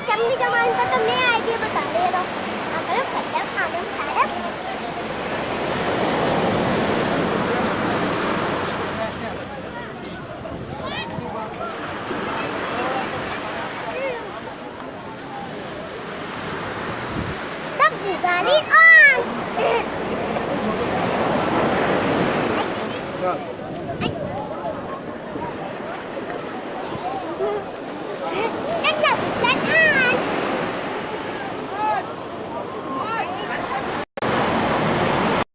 चमड़ी जमान का तो मैं आइडिया बता दे रहा हूँ। अगर खट्टा खाना खाया तब गाड़ी ऑन।